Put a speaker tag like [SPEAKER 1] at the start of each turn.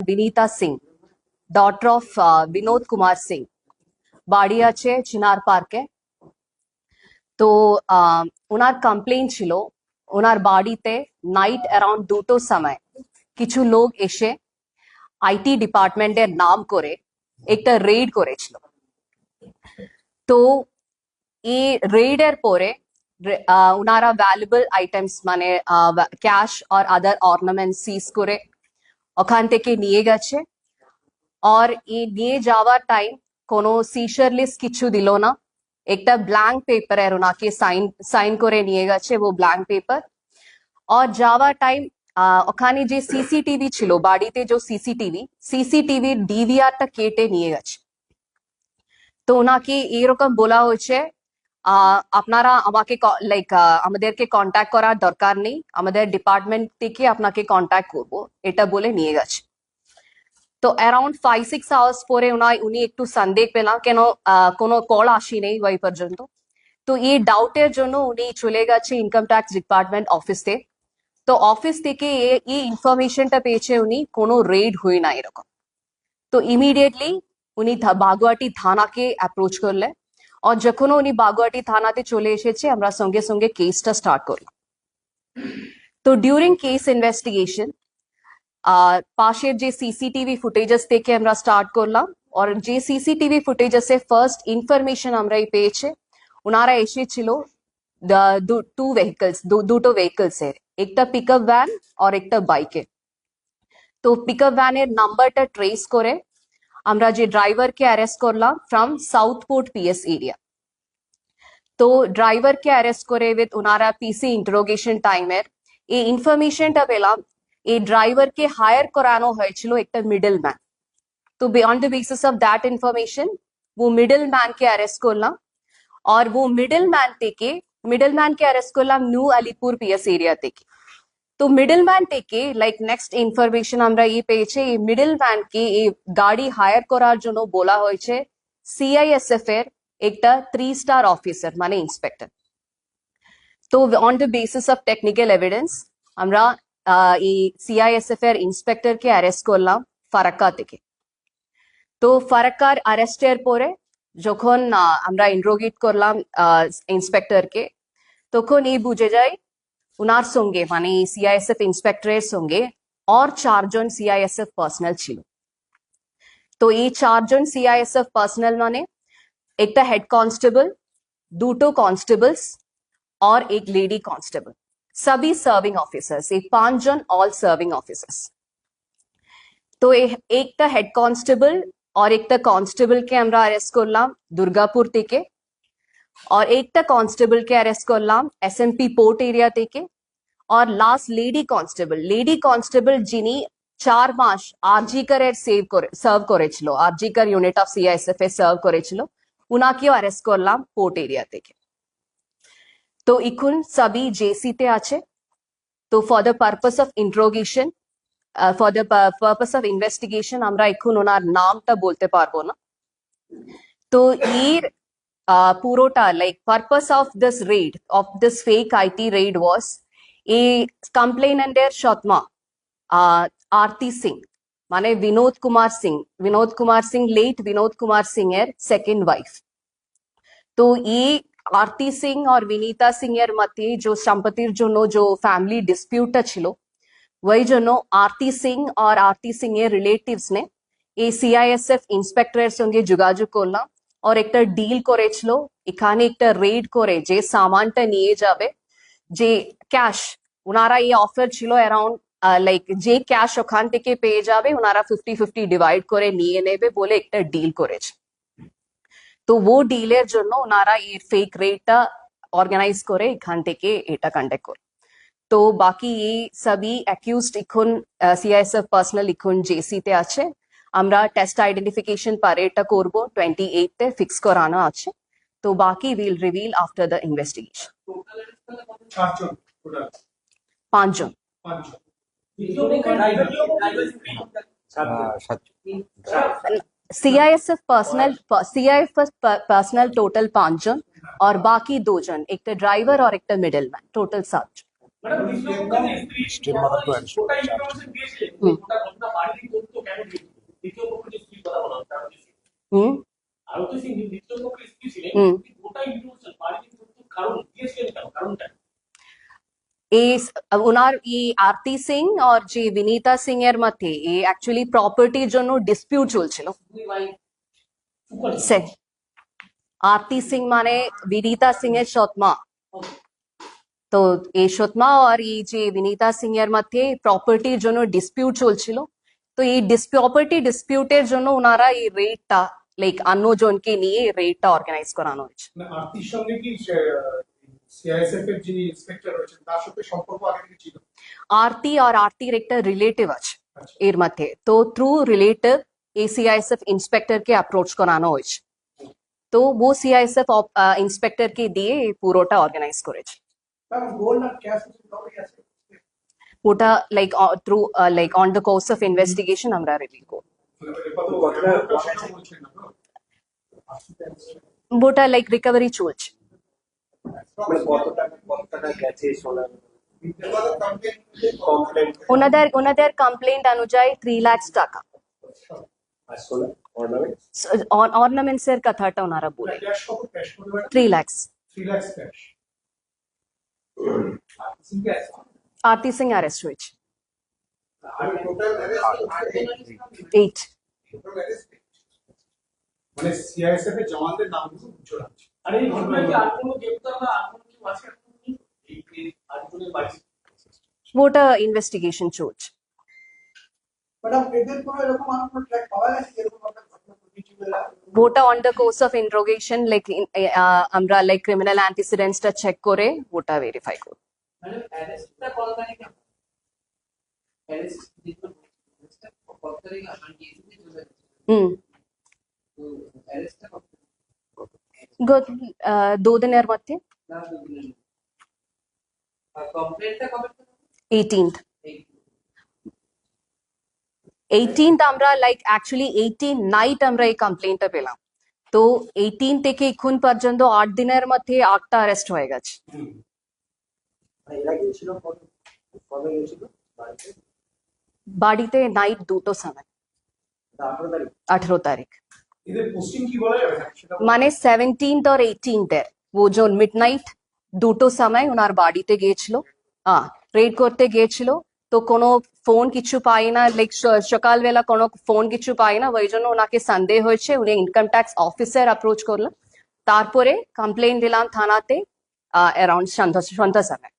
[SPEAKER 1] Binita Singh, daughter of Binod Kumar Singh, বাড়ি আছে চিনার পার্কে। তো ওনার কমপ্লেন ছিল ওনার বাড়িতে নাইট অ্যারাউন্ড 2টোর সময় কিছু লোক এসে আইটি ডিপার্টমেন্টের নাম করে একটা রেড করেছিল। তো এই রেডের পরে ওনারা ভ্যালুয়েবল আইটেমস মানে ক্যাশ আর আদার অর্নামেন্ট সিজ করে ওখান থেকে নিয়ে গেছে। আর এই নিয়ে যাওয়ার টাইম কোনো সিজার লিস্ট কিছু দিল না, একটা ব্ল্যাঙ্ক পেপার এর ওনাকে সাইন করে নিয়ে গেছে, ও ব্ল্যাঙ্ক পেপার। আর যাওয়ার টাইম ওখানে যে সিসিটিভি ছিল, বাড়িতে যে সিসিটিভির ডিভিআরটা কেটে নিয়ে গেছে। তো ওনাকে এরকম বলা হয়েছে আপনারা আমাকে লাইক আমাদেরকে কন্ট্যাক্ট করার দরকার নেই, আমাদের ডিপার্টমেন্ট থেকে আপনাকে কন্ট্যাক্ট করবো, এটা বলে নিয়ে গেছে। তো অ্যারাউন্ড 5-6 আওয়ার্স পরে উনি একটু সন্দেহ পেলাম, কেন কোনো কল আসি নেই ওই পর্যন্ত। তো এই ডাউটের জন্য উনি চলে গেছে ইনকাম ট্যাক্স ডিপার্টমেন্ট অফিসে। তো অফিস থেকে এই ইনফরমেশনটা পেয়েছে উনি কোনো রেড হই না এরকম। তো ইমিডিয়েটলি উনি বাগুয়াটি থানাকে অ্যাপ্রোচ করলে, আর যখন উনি বাগুয়াটি থানাতে চলে এসেছে আমরা সঙ্গে সঙ্গে কেসটা স্টার্ট করলাম। তো ডিউরিং কেস ইনভেস্টিগেশন পাশের যে সিসিটিভি ফুটেজেস থেকে আমরা স্টার্ট করলাম, আর যে সিসিটিভি ফুটেজেসে ফার্স্ট ইনফরমেশন আমরা পেয়েছে ওনারা এসেছিল দুটো ভেহিকলস এর, একটা পিকআপ ভ্যান আর একটা বাইকে। তো পিকআপ ভ্যানের নাম্বারটা ট্রেস করে আমরা যে ড্রাইভারকে অ্যারেস্ট করলাম ফ্রম সাউথপোর্ট পিএস এরিয়া। তো ড্রাইভারকে অ্যারেস্ট করে উইথ ওনারা পিসি ইন্টারোগেশন টাইমের এই ইনফরমেশনটা পেলাম এই ড্রাইভারকে হায়ার করানো হয়েছিল একটা মিডল ম্যান। তো on the basis of that information वो मिडल मैन के अरेस्ट করলাম, और वो मिडल मैन के अरेस्ट করলাম নিউ আলিপুর পিএস এরিয়া থেকে। তো মিডল ম্যান থেকে লাইক নেক্সট ইনফরমেশন আমরা এই পেয়েছি এই মিডল ম্যানকে এই গাড়ি হায়ার করার জন্য বলা হয়েছে সিআইএসএফ এর একটা 3 স্টার অফিসার মানে ইন্সপেক্টর। তো on the basis of technical evidence আমরা এই সিআইএসএফ এর ইন্সপেক্টরকে অ্যারেস্ট করলাম ফারাক্কা থেকে। তো ফারাক্কার অ্যারেস্টের পরে যখন আমরা ইন্ট্রোগেট করলাম ইন্সপেক্টরকে, তখন এই বুঝে যায় উনার সঙ্গে মানে সিআইএসএফ ইন্সপেক্টরের সঙ্গে আর 4 জন সিআইএসএফ পার্সোনাল ছিল। তো এই 4 জন সিআইএসএফ পার্সোনাল মানে একটা হেড কনস্টেবল, দুটো কনস্টেবলস और एक लेडी कांस्टेबल, सभी सर्विंग ऑफिसर्स, ये 5 जन ऑल सर्विंग ऑफिसर्स। तो एक ता हेड कांस्टेबल और एक ता कांस्टेबल के আমরা अरेस्ट করলাম দুর্গাপুর থেকে, और एक ता कांस्टेबल के अरेस्ट করলাম এসএমপি পোর্ট এরিয়া থেকে, और লাস্ট লেডি কনস্টেবল যিনি 4 মাস আরজিকার এর সার্ভ করেছিল, RG Kar unit of CISF A serve করেছিল, উনাকেও অ্যারেস্ট করলাম পোর্ট এরিয়া থেকে। তো এখন সবই জেসিতে আছে। তো for the purpose of interrogation for the purpose of investigation আমরা এখন ওনার নামটা বলতে পারবো না। তো এর পুরোটা like purpose of this raid of this fake IT raid was এই কমপ্লেনেন্টের সৎমা আরতি সিং মানে বিনোদ কুমার সিং লেট বিনোদ কুমার সিং এর সেকেন্ড ওয়াইফ। তো এই আরতি সিং আর বিনীতা সিং এর মধ্যে যে সম্পত্তির জন্য যে ফ্যামিলি ডিসপিউটটা ছিল, ওই জন্য আরতি সিং আর আরতি সিং এর রিলেটিভস নে এই সিআইএসএফ ইন্সপেক্টরের সঙ্গে যোগাযোগ করলাম, আর একটা ডিল করেছিল এখানে একটা রেড করে যে সামানটা নিয়ে যাবে, যে ক্যাশ ওনারা এই অফার ছিল অ্যারাউন্ড লাইক যে ক্যাশ ওখান থেকে পেয়ে যাবে ওনারা 50-50 ডিভাইড করে নিয়ে নেবে বলে একটা ডিল করেছে। তো वो ডিলের জন্য ওনারা এই ফেক রেটটা অর্গানাইজ করে এখান থেকে এটা কন্ডাক্ট করে। তো বাকি এই সবই অ্যাকিউজড এখন সিআইএসএফ পার্সোনাল এখন জেসিতে আছে। আমরা টেস্ট আইডেন্টিফিকেশন পারেটা করব 28 তে ফিক্স করানো আছে। তো বাকি will reveal after the investigation. 5 জন। सीआईएसएफ पर्सनल टोटल 5 जन और बाकी 2 जन, एक तो ड्राइवर और एक तो मिडिल मैन, टोटल 7 जन। হুম
[SPEAKER 2] গোটা ইউনিভার্সাল বাড়ি কিন্তু কারণ দিয়েছিলেন কেন কারণটা
[SPEAKER 1] ওনার এই আরতি সিং আর যে বিনীতা সিং এর মধ্যে এই অ্যাকচুয়ালি প্রপার্টির জন্য ডিসপিউট চলছিল সে আরতি সিং মানে বিনীতা সিং এর সৎমা তো এই সৎমা আর এই যে বিনীতা সিং এর মধ্যে প্রপার্টির জন্য ডিসপিউট চলছিল তো এই প্রপার্টি ডিসপিউটের জন্য ওনারা এই রেটটা লাইক অন্য জনকে নিয়ে রেটটা অর্গানাইজ করানো হয়েছে
[SPEAKER 2] আরতির সঙ্গে কি সিআইএসএফ এর যিনি ইন্সপেক্টর রয়েছেন তার সাথে সম্পর্ক আগে থেকে ছিল
[SPEAKER 1] আরতি আর আরতির একটা রিলেটিভ আছে এর মধ্যে তো থ্রু রিলেটিভ এসিআইএসএফ ইন্সপেক্টরকে অ্যাপ্রোচ করানো হয়েছে তো वो सीआईएसएफ इंस्पेक्टर के दिए পুরোটা অর্গানাইজ করেছে
[SPEAKER 2] গোল্ড আর ক্যাশ রিকভারি আছে
[SPEAKER 1] ওটা like through like on the course of investigation আমরা রিভিল করব ওটা লাইক রিকভারি চলছে ওনাদের কমপ্লেন্ট অনুযায়ী 3 লাখ টাকা অর্নামেন্টস এর কথাটা ওনারা বলে 3 লাখ
[SPEAKER 2] 3 লাখ ক্যাশ
[SPEAKER 1] আরতি সিং অ্যারেস্ট হয়েছে 8
[SPEAKER 2] মানে সিআইএসএফ এর জওয়ানদের নামগুলো মুছে রাখছে আর এই ঘটনায় কি আর কোনো গ্রেপ্তার বা আর কোনো কিছু আছে এই আরেকজনের বাড়ি
[SPEAKER 1] ওটা ইনভেস্টিগেশন চলছে
[SPEAKER 2] ম্যাডাম এদের কোনো এরকম আর কোনো ট্র্যাক পাওয়া গেছে এরকম একটা ঘটনা ঘটেছিল
[SPEAKER 1] ওটা on the course of interrogation like আমরা লাইক ক্রিমিনাল অ্যান্টিসিডেন্টসটা চেক করে ওটা ভেরিফাই করব
[SPEAKER 2] মানে অ্যারেস্টটা কত তারিখে অ্যারেস্ট দিতে কত তারিখে মানে কেসে চলে গেছে
[SPEAKER 1] হুম
[SPEAKER 2] তো অ্যারেস্টটা কত
[SPEAKER 1] গুড 2 দিনের মধ্যে
[SPEAKER 2] না আর কমপ্লেন্টটা কবে
[SPEAKER 1] 18th 18th আমরা লাইক অ্যাকচুয়ালি 18 নাইট আমরা এই কমপ্লেন্টটা পেলাম তো 18 থেকে এখন পর্যন্ত 8 দিনের মধ্যে 8টা অ্যারেস্ট হয়ে গেছে
[SPEAKER 2] এরা গিয়েছিল কবে গিয়েছিল
[SPEAKER 1] বাড়িতে নাইট 2টো সময় 18 তারিখ
[SPEAKER 2] এদের পোস্টিং কি বলা যাবে
[SPEAKER 1] মানে 17th और 18th এর वो जो মিডনাইট 2টো সময় ওনার বাড়িতে গিয়েছিল রেড করতে গিয়েছিল তো কোনো ফোন কিছু পাই না লাইক সকালবেলা কোনো ফোন কিছু পাই না ওই জন্য ওনাকে সন্দেহ হয়েছে উনি ইনকাম ট্যাক্স অফিসার অ্যাপ্রোচ করলেন তারপরে কমপ্লেন দিলাম থানাতে অ্যারাউন্ড সন্ধ্যা সময়